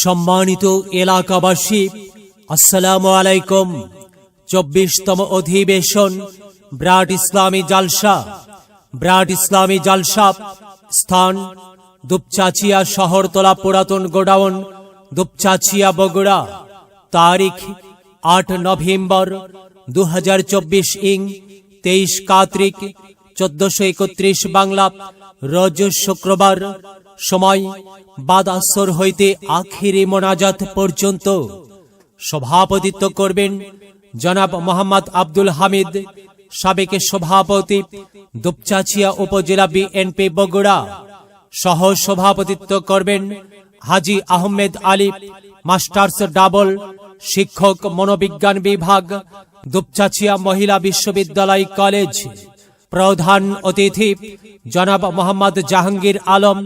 সম্মানিত এলাকাবাসী, আসসালামু আলাইকুম। 24তম অধিবেশন ব্রাড ইসলামী জালসা। ব্রাড ইসলামী জালসা স্থান দুপচাচিয়া শহরতলা পুরাতন গোডাউন, দুপচাচিয়া, বগুড়া। তারিখ 8 নভেম্বর 2024 ইং 23 কার্তিক 1431 বাংলা, রোজ শুক্রবার। সময় বাদ আসর হইতে আখিরি মোনাজাত পর্যন্ত। সভাপতিত্ব করবেন জনাব মোহাম্মদ আব্দুল হামিদ, সাবেক সভাপতি, দুপচাচিয়া উপজেলা বিএনপি, বগুড়া। সহ সভাপতিত্ব করবেন হাজী আহমেদ আলী, মাস্টার্স ডাবল, শিক্ষক, মনোবিজ্ঞান বিভাগ, দুপচাচিয়া মহিলা বিশ্ববিদ্যালয় কলেজ। প্রধান অতিথি জনাব মোহাম্মদ জাহাঙ্গীর আলম,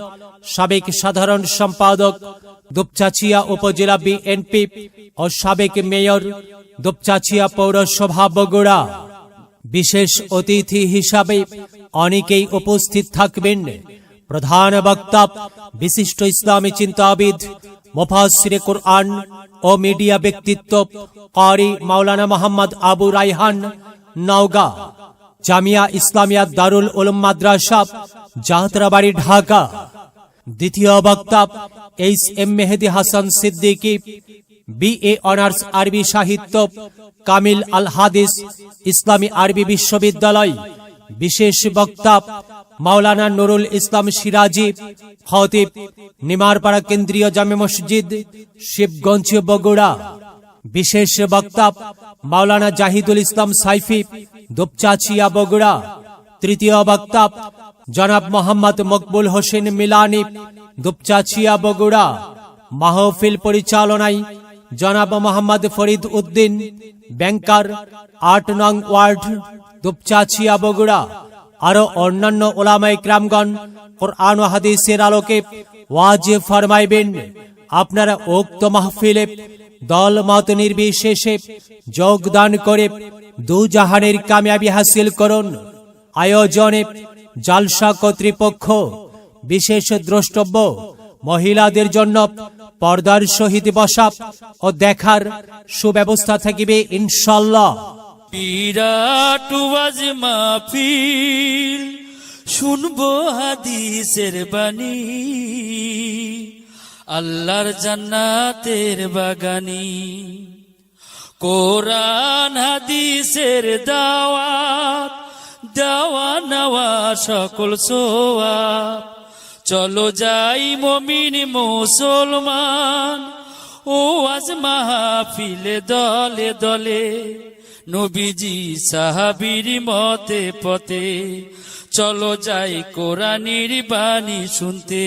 সাবেক সাধারণ সম্পাদক, দুপচাচিয়া উপজেলা বিএনপি ও সাবেক মেয়র, দুপচাচিয়া পৌরসভা, বগুড়া। বিশেষ অতিথি হিসাবে অনেকেই উপস্থিত থাকবেন। প্রধান বক্তা বিশিষ্ট ইসলামী চিন্তাবিদ, মুফাসসিরে কুরআন ও মিডিয়া ব্যক্তিত্ব কারি মাওলানা মোহাম্মদ আবু রায়হান, নওগাঁ, জামিয়া ইসলামিয়া দারুল উলুম মাদ্রাসা, যাত্রাবাড়ি, ঢাকা। দ্বিতীয় বক্তা এইচ.এম. মেহেদী হাসান সিদ্দিকী, বিএ অনার্স আরবি সাহিত্য, কামিল আল হাদিস ইসলামী আরবি বিশ্ববিদ্যালয়। বিশেষ বক্তা মাওলানা নুরুল ইসলাম সিরাজি, খতিব, নিমারপাড়া কেন্দ্রীয় জামে মসজিদ, শিবগঞ্জ, বগুড়া। বিশেষ বক্তা মাওলানা জাহিদুল ইসলাম সাইফি, দুপচাচিয়া, বগুড়া। তৃতীয় বক্তা জনাব মোহাম্মদ মকবুল হোসেন মিলানি, দুপচাচিয়া, বগুড়া। মাহফিল পরিচালনায় জনাব মোহাম্মদ ফরিদ উদ্দিন, ব্যাংকার, 8 নং ওয়ার্ড, দুপচাচিয়া, বগুড়া। আরো অন্যান্য ওলামায়ে কেরামগণ কুরআন ও হাদিসের আলোকে ওয়াজ ফরমাইবেন। আপনারা উক্ত মাহফিলে দল মত নির্বিশেষে যোগদান করে দুজাহানের কামিয়াবি হাসিল করুন। আয়োজনে জালসা কর্তৃপক্ষ বিশেষ দ্রষ্টব্য মহিলাদের জন্য পর্দার সহিত বসা ও দেখার সুব্যবস্থা থাকিবে ইনশাআল্লাহ। বিরাট ওয়াজ মাহফিল, শুনবো হাদিসের বাণী, আল্লাহর জান্নাতের বাগানি। কোরআন হাদিসের দাওয়াত, দেওয়া নেওয়া সকল সোয়াব। চলো যাই মুমিন মুসলমান, ও আজ মাহফিলে দলে দলে, নবীজি সাহাবীর মতে পথে। চলো যাই কোরআনের বাণী শুনতে।